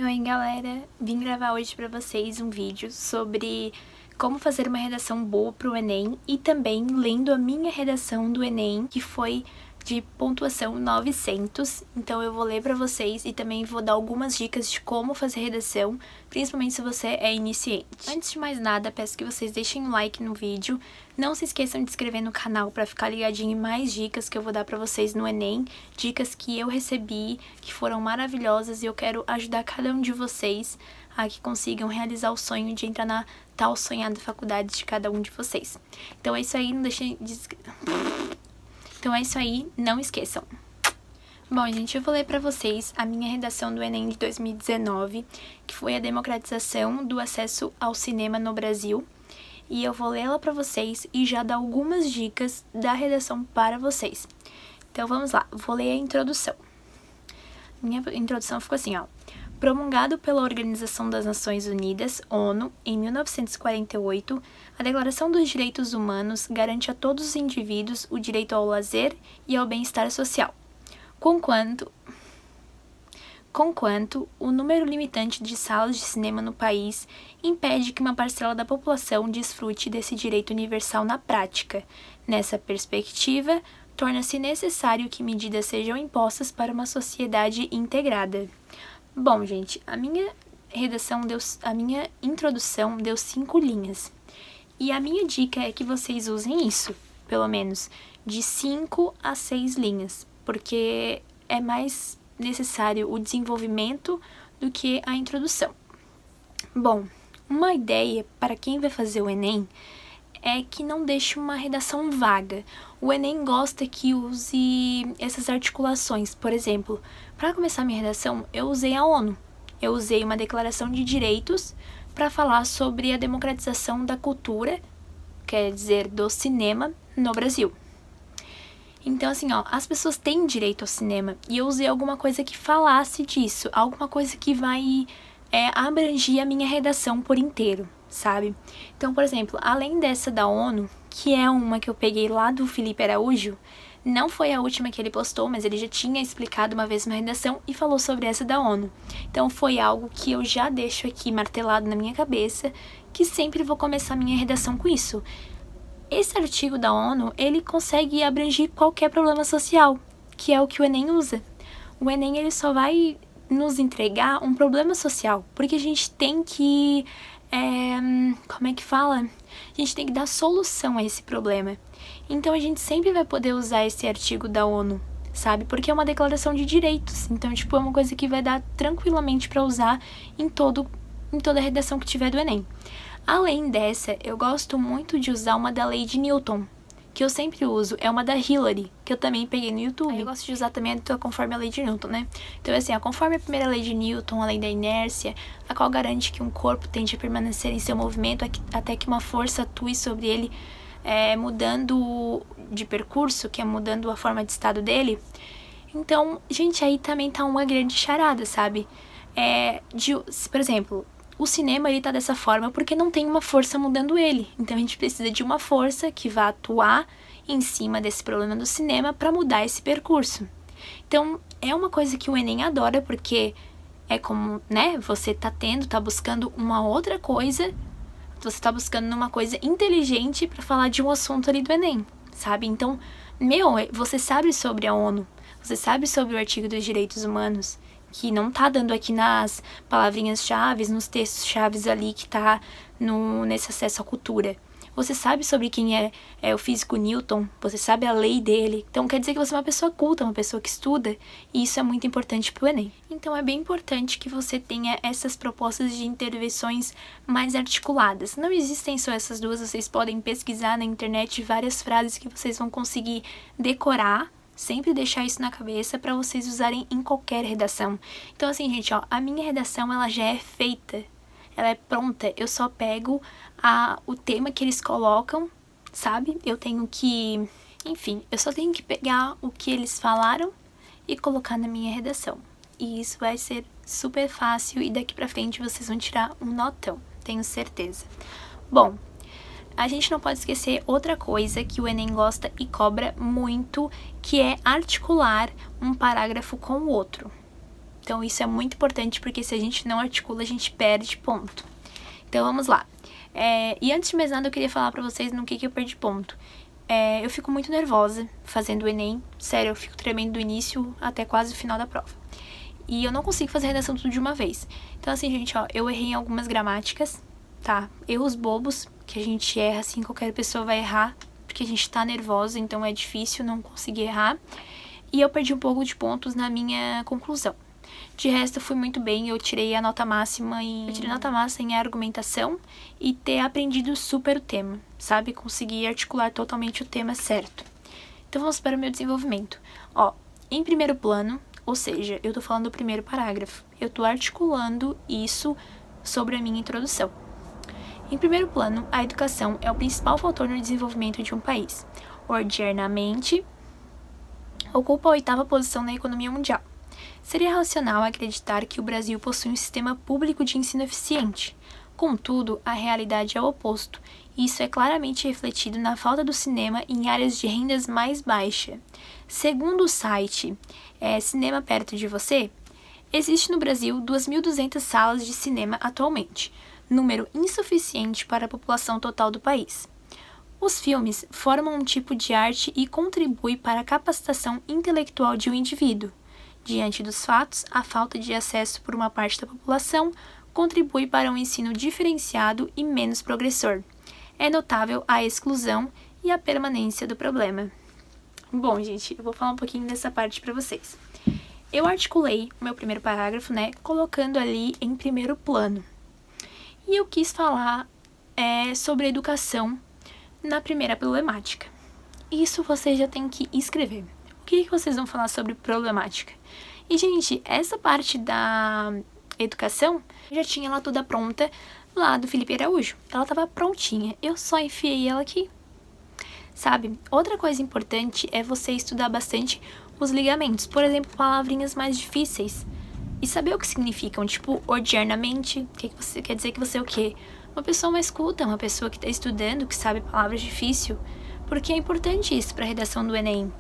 Oi galera, vim gravar hoje pra vocês um vídeo sobre como fazer uma redação boa pro Enem e também lendo a minha redação do Enem, que foi de pontuação 900, então eu vou ler pra vocês e também vou dar algumas dicas de como fazer redação, principalmente se você é iniciante. Antes de mais nada, peço que vocês deixem um like no vídeo, não se esqueçam de se inscrever no canal pra ficar ligadinho em mais dicas que eu vou dar pra vocês no Enem, dicas que eu recebi, que foram maravilhosas e eu quero ajudar cada um de vocês a que consigam realizar o sonho de entrar na tal sonhada faculdade de cada um de vocês. Então é isso aí, não deixem de... Então é isso aí, não esqueçam. Bom, gente, eu vou ler pra vocês a minha redação do Enem de 2019, que foi a democratização do acesso ao cinema no Brasil. E eu vou lê-la pra vocês e já dar algumas dicas da redação para vocês. Então vamos lá, vou ler a introdução. Minha introdução ficou assim, ó. Promulgado pela Organização das Nações Unidas, ONU, em 1948, a Declaração dos Direitos Humanos garante a todos os indivíduos o direito ao lazer e ao bem-estar social, conquanto o número limitante de salas de cinema no país impede que uma parcela da população desfrute desse direito universal na prática. Nessa perspectiva, torna-se necessário que medidas sejam impostas para uma sociedade integrada. Bom, gente, a minha introdução deu 5 linhas. E a minha dica é que vocês usem isso, pelo menos, de 5 a 6 linhas, porque é mais necessário o desenvolvimento do que a introdução. Bom, uma ideia para quem vai fazer o Enem é que não deixe uma redação vaga. O Enem gosta que use essas articulações. Por exemplo, para começar minha redação, eu usei a ONU. Eu usei uma declaração de direitos para falar sobre a democratização da cultura, quer dizer, do cinema no Brasil. Então, assim, ó, as pessoas têm direito ao cinema e eu usei alguma coisa que falasse disso, alguma coisa que vai abrangir a minha redação por inteiro, sabe? Então, por exemplo, além dessa da ONU, que é uma que eu peguei lá do Felipe Araújo, não foi a última que ele postou, mas ele já tinha explicado uma vez uma redação e falou sobre essa da ONU. Então foi algo que eu já deixo aqui martelado na minha cabeça, que sempre vou começar minha redação com isso. Esse artigo da ONU, ele consegue abranger qualquer problema social, que é o que o Enem usa. O Enem, ele só vai nos entregar um problema social, porque a gente tem que... como é que fala? A gente tem que dar solução a esse problema. Então a gente sempre vai poder usar esse artigo da ONU, sabe? Porque é uma declaração de direitos. Então, tipo, é uma coisa que vai dar tranquilamente para usar em toda a redação que tiver do Enem. Além dessa, eu gosto muito de usar uma da Lei de Newton, que eu sempre uso, é uma da Hillary, que eu também peguei no YouTube. Aí eu gosto de usar também conforme a Lei de Newton, né? Então, assim, conforme a primeira Lei de Newton, a Lei da Inércia, a qual garante que um corpo tende a permanecer em seu movimento até que uma força atue sobre ele, mudando de percurso, que é mudando a forma de estado dele. Então, gente, aí também tá uma grande charada, sabe? Por exemplo, o cinema, ele tá dessa forma porque não tem uma força mudando ele. Então, a gente precisa de uma força que vá atuar em cima desse problema do cinema para mudar esse percurso. Então, é uma coisa que o Enem adora, porque é como, né, você tá buscando uma outra coisa, você tá buscando uma coisa inteligente para falar de um assunto ali do Enem, sabe? Então, você sabe sobre a ONU, você sabe sobre o artigo dos direitos humanos, que não tá dando aqui nas palavrinhas-chave, nos textos-chaves ali que tá nesse acesso à cultura. Você sabe sobre quem é o físico Newton, você sabe a lei dele. Então quer dizer que você é uma pessoa culta, uma pessoa que estuda, e isso é muito importante pro Enem. Então é bem importante que você tenha essas propostas de intervenções mais articuladas. Não existem só essas duas, vocês podem pesquisar na internet várias frases que vocês vão conseguir decorar. Sempre deixar isso na cabeça para vocês usarem em qualquer redação. Então, assim, gente, ó, a minha redação, ela já é feita. Ela é pronta. Eu só pego o tema que eles colocam, sabe? Eu tenho que... Enfim, eu só tenho que pegar o que eles falaram e colocar na minha redação. E isso vai ser super fácil e daqui pra frente vocês vão tirar um notão. Tenho certeza. Bom... A gente não pode esquecer outra coisa que o Enem gosta e cobra muito, que é articular um parágrafo com o outro. Então, isso é muito importante, porque se a gente não articula, a gente perde ponto. Então, vamos lá. E antes de mais nada, eu queria falar pra vocês no que eu perdi ponto. Eu fico muito nervosa fazendo o Enem. Sério, eu fico tremendo do início até quase o final da prova. E eu não consigo fazer a redação tudo de uma vez. Então, assim, gente, ó, eu errei em algumas gramáticas, tá? Erros bobos, que a gente erra, assim, qualquer pessoa vai errar, porque a gente tá nervosa, então é difícil não conseguir errar. E eu perdi um pouco de pontos na minha conclusão. De resto, eu fui muito bem, eu tirei a nota máxima em... Eu tirei nota máxima em argumentação e ter aprendido super o tema, sabe? Consegui articular totalmente o tema certo. Então, vamos para o meu desenvolvimento. Ó, em primeiro plano, ou seja, eu tô falando do primeiro parágrafo, eu tô articulando isso sobre a minha introdução. Em primeiro plano, a educação é o principal fator no desenvolvimento de um país. Ordinariamente, ocupa a 8ª posição na economia mundial. Seria racional acreditar que o Brasil possui um sistema público de ensino eficiente. Contudo, a realidade é o oposto, e isso é claramente refletido na falta do cinema em áreas de rendas mais baixas. Segundo o site Cinema Perto de Você, existe no Brasil 2.200 salas de cinema atualmente, número insuficiente para a população total do país. Os filmes formam um tipo de arte e contribuem para a capacitação intelectual de um indivíduo. Diante dos fatos, a falta de acesso por uma parte da população contribui para um ensino diferenciado e menos progressor. É notável a exclusão e a permanência do problema. Bom, gente, eu vou falar um pouquinho dessa parte para vocês. Eu articulei o meu primeiro parágrafo, colocando ali em primeiro plano. E eu quis falar sobre a educação na primeira problemática. Isso vocês já têm que escrever. O que vocês vão falar sobre problemática? E, gente, essa parte da educação, eu já tinha ela toda pronta lá do Felipe Araújo. Ela tava prontinha, eu só enfiei ela aqui. Sabe? Outra coisa importante é você estudar bastante os ligamentos. Por exemplo, palavrinhas mais difíceis. E saber o que significam. Tipo, ordinariamente, que você quer dizer que você é o quê? Uma pessoa mais culta, uma pessoa que tá estudando, que sabe palavras difíceis. Porque é importante isso para a redação do Enem.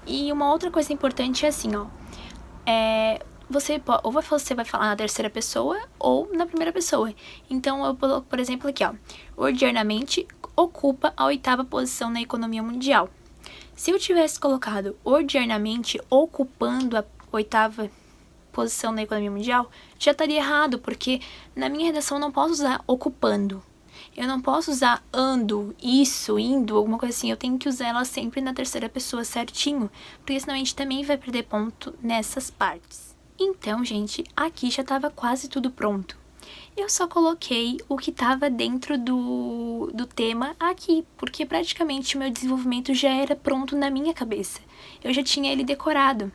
E uma outra coisa importante é assim, ó. Você vai falar na terceira pessoa ou na primeira pessoa. Então, eu coloco, por exemplo, aqui, ó. Ordinariamente ocupa a 8ª posição na economia mundial. Se eu tivesse colocado ordinariamente ocupando a 8ª posição na economia mundial, já estaria errado, porque na minha redação eu não posso usar ocupando. Eu não posso usar ando, isso, indo, alguma coisa assim. Eu tenho que usar ela sempre na terceira pessoa certinho, porque senão a gente também vai perder ponto nessas partes. Então, gente, aqui já estava quase tudo pronto. Eu só coloquei o que estava dentro do tema aqui, porque praticamente o meu desenvolvimento já era pronto na minha cabeça. Eu já tinha ele decorado.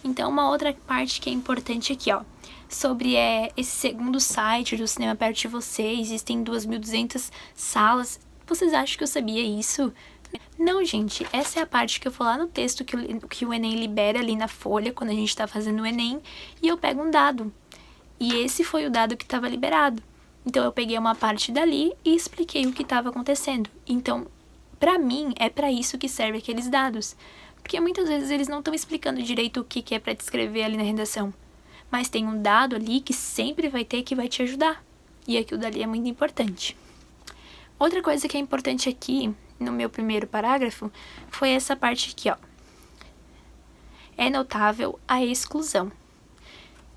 Então, uma outra parte que é importante aqui, ó. Sobre esse segundo site do Cinema Perto de Você, existem 2.200 salas. Vocês acham que eu sabia isso? Não, gente, essa é a parte que eu vou lá no texto que o Enem libera ali na folha, quando a gente tá fazendo o Enem, e eu pego um dado. E esse foi o dado que estava liberado. Então, eu peguei uma parte dali e expliquei o que estava acontecendo. Então, pra mim, é pra isso que serve aqueles dados. Porque muitas vezes eles não estão explicando direito o que é pra descrever ali na redação. Mas tem um dado ali que sempre vai ter que vai te ajudar. E aquilo dali é muito importante. Outra coisa que é importante aqui, no meu primeiro parágrafo, foi essa parte aqui, ó. É notável a exclusão.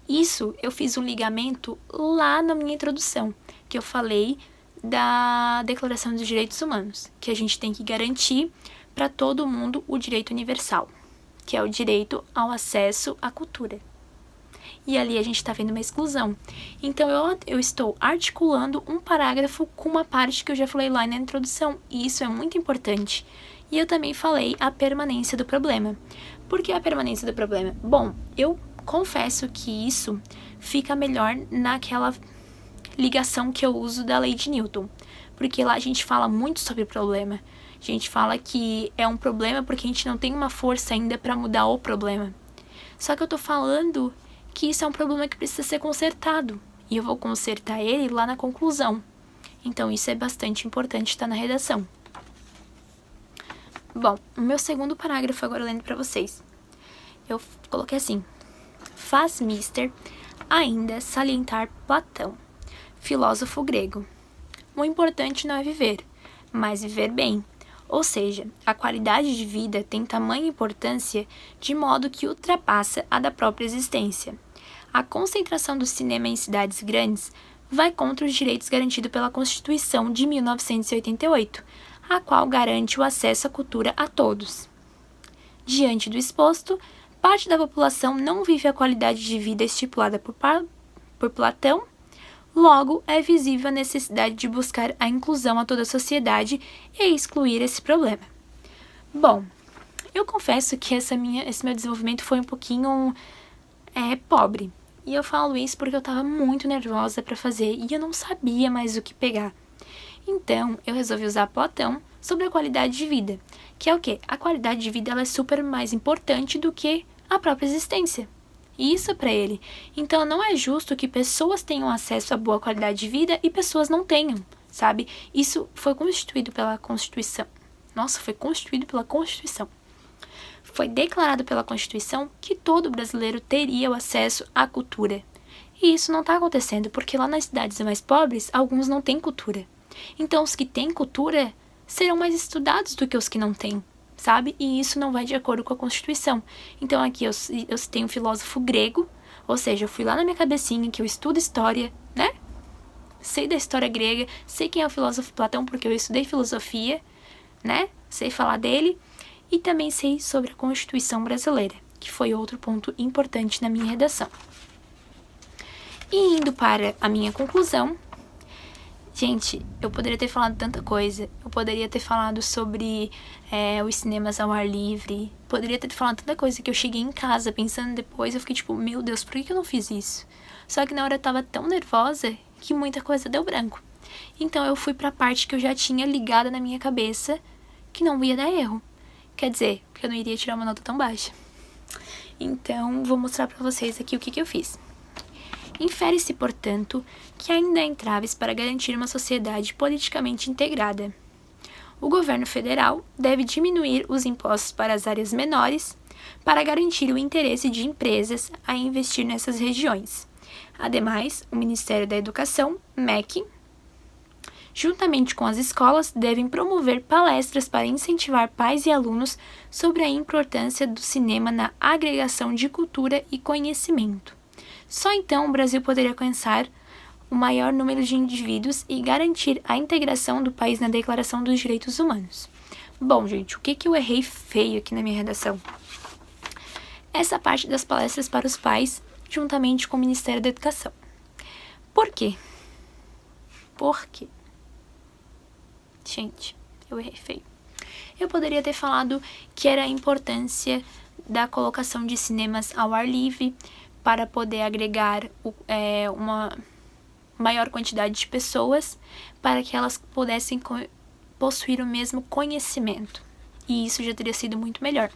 Isso eu fiz um ligamento lá na minha introdução, que eu falei da Declaração dos Direitos Humanos, que a gente tem que garantir para todo mundo o direito universal, que é o direito ao acesso à cultura. E ali a gente está vendo uma exclusão. Então, eu estou articulando um parágrafo com uma parte que eu já falei lá na introdução, e isso é muito importante. E eu também falei a permanência do problema. Por que a permanência do problema? Bom, eu confesso que isso fica melhor naquela ligação que eu uso da lei de Newton, porque lá a gente fala muito sobre problema. A gente fala que é um problema porque a gente não tem uma força ainda para mudar o problema. Só que eu tô falando que isso é um problema que precisa ser consertado, e eu vou consertar ele lá na conclusão. Então isso é bastante importante estar na redação. Bom, o meu segundo parágrafo agora lendo para vocês. Eu coloquei assim: faz Mister ainda salientar Platão, filósofo grego. O importante não é viver, mas viver bem. Ou seja, a qualidade de vida tem tamanha importância de modo que ultrapassa a da própria existência. A concentração do cinema em cidades grandes vai contra os direitos garantidos pela Constituição de 1988, a qual garante o acesso à cultura a todos. Diante do exposto, parte da população não vive a qualidade de vida estipulada por Platão, logo é visível a necessidade de buscar a inclusão a toda a sociedade e excluir esse problema. Bom, eu confesso que esse meu desenvolvimento foi um pouquinho pobre. E eu falo isso porque eu estava muito nervosa para fazer e eu não sabia mais o que pegar. Então, eu resolvi usar Platão sobre a qualidade de vida, que é o quê? A qualidade de vida ela é super mais importante do que a própria existência. E isso é para ele. Então, não é justo que pessoas tenham acesso a boa qualidade de vida e pessoas não tenham, sabe? Isso foi constituído pela Constituição. Nossa, foi constituído pela Constituição. Foi declarado pela Constituição que todo brasileiro teria o acesso à cultura. E isso não está acontecendo, porque lá nas cidades mais pobres, alguns não têm cultura. Então, os que têm cultura serão mais estudados do que os que não têm, sabe? E isso não vai de acordo com a Constituição. Então, aqui eu citei um filósofo grego, ou seja, eu fui lá na minha cabecinha, que eu estudo história, né? Sei da história grega, sei quem é o filósofo Platão, porque eu estudei filosofia, né? Sei falar dele. E também sei sobre a Constituição brasileira, que foi outro ponto importante na minha redação. E indo para a minha conclusão, gente, eu poderia ter falado tanta coisa. Eu poderia ter falado sobre os cinemas ao ar livre, poderia ter falado tanta coisa que eu cheguei em casa pensando depois, eu fiquei tipo, meu Deus, por que eu não fiz isso? Só que na hora eu tava tão nervosa que muita coisa deu branco. Então eu fui para a parte que eu já tinha ligada na minha cabeça que não ia dar erro. Quer dizer, que eu não iria tirar uma nota tão baixa. Então, vou mostrar para vocês aqui o que eu fiz. Infere-se, portanto, que ainda há entraves para garantir uma sociedade politicamente integrada. O governo federal deve diminuir os impostos para as áreas menores para garantir o interesse de empresas a investir nessas regiões. Ademais, o Ministério da Educação, MEC, juntamente com as escolas, devem promover palestras para incentivar pais e alunos sobre a importância do cinema na agregação de cultura e conhecimento. Só então o Brasil poderia alcançar o maior número de indivíduos e garantir a integração do país na Declaração dos Direitos Humanos. Bom, gente, o que eu errei feio aqui na minha redação? Essa parte das palestras para os pais, juntamente com o Ministério da Educação. Por quê? Por quê? Gente, eu errei feio. Eu poderia ter falado que era a importância da colocação de cinemas ao ar livre para poder agregar uma maior quantidade de pessoas para que elas pudessem possuir o mesmo conhecimento. E isso já teria sido muito melhor.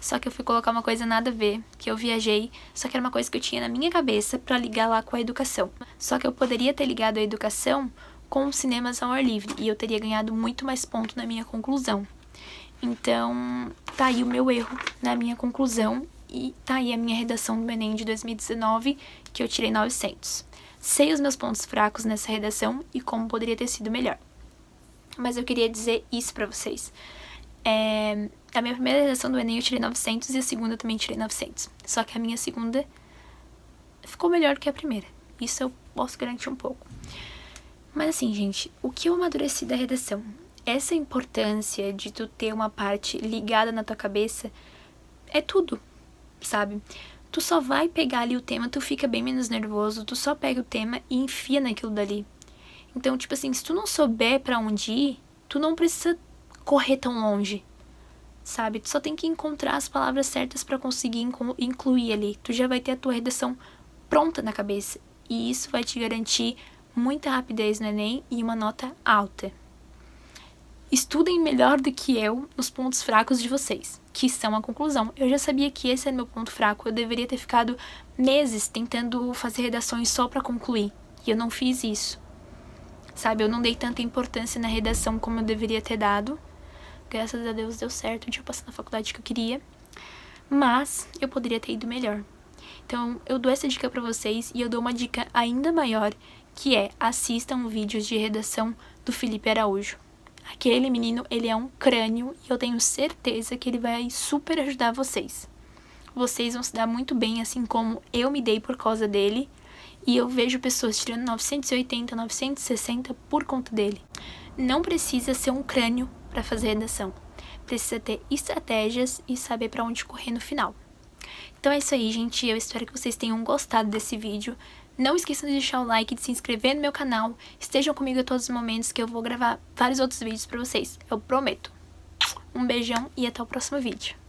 Só que eu fui colocar uma coisa nada a ver, que eu viajei, só que era uma coisa que eu tinha na minha cabeça para ligar lá com a educação. Só que eu poderia ter ligado a educação com os cinemas ao ar livre, e eu teria ganhado muito mais ponto na minha conclusão. Então, tá aí o meu erro na minha conclusão, e tá aí a minha redação do Enem de 2019, que eu tirei 900. Sei os meus pontos fracos nessa redação e como poderia ter sido melhor. Mas eu queria dizer isso pra vocês. A minha primeira redação do Enem eu tirei 900 e a segunda eu também tirei 900. Só que a minha segunda ficou melhor que a primeira. Isso eu posso garantir um pouco. Mas assim, gente, o que eu amadureci da redação? Essa importância de tu ter uma parte ligada na tua cabeça é tudo, sabe? Tu só vai pegar ali o tema, tu fica bem menos nervoso, tu só pega o tema e enfia naquilo dali. Então, tipo assim, se tu não souber pra onde ir, tu não precisa correr tão longe, sabe? Tu só tem que encontrar as palavras certas pra conseguir incluir ali. Tu já vai ter a tua redação pronta na cabeça. E isso vai te garantir muita rapidez no Enem e uma nota alta. Estudem melhor do que eu nos pontos fracos de vocês, que são a conclusão. Eu já sabia que esse era meu ponto fraco. Eu deveria ter ficado meses tentando fazer redações só pra concluir. E eu não fiz isso. Sabe, eu não dei tanta importância na redação como eu deveria ter dado. Graças a Deus deu certo de eu passar na faculdade que eu queria. Mas eu poderia ter ido melhor. Então, eu dou essa dica pra vocês e eu dou uma dica ainda maior, que é assistam vídeos de redação do Felipe Araújo. Aquele menino, ele é um crânio e eu tenho certeza que ele vai super ajudar vocês. Vocês vão se dar muito bem, assim como eu me dei por causa dele. E eu vejo pessoas tirando 980, 960 por conta dele. Não precisa ser um crânio para fazer redação. Precisa ter estratégias e saber para onde correr no final. Então é isso aí, gente. Eu espero que vocês tenham gostado desse vídeo. Não esqueçam de deixar o like, de se inscrever no meu canal. Estejam comigo a todos os momentos que eu vou gravar vários outros vídeos para vocês. Eu prometo. Um beijão e até o próximo vídeo.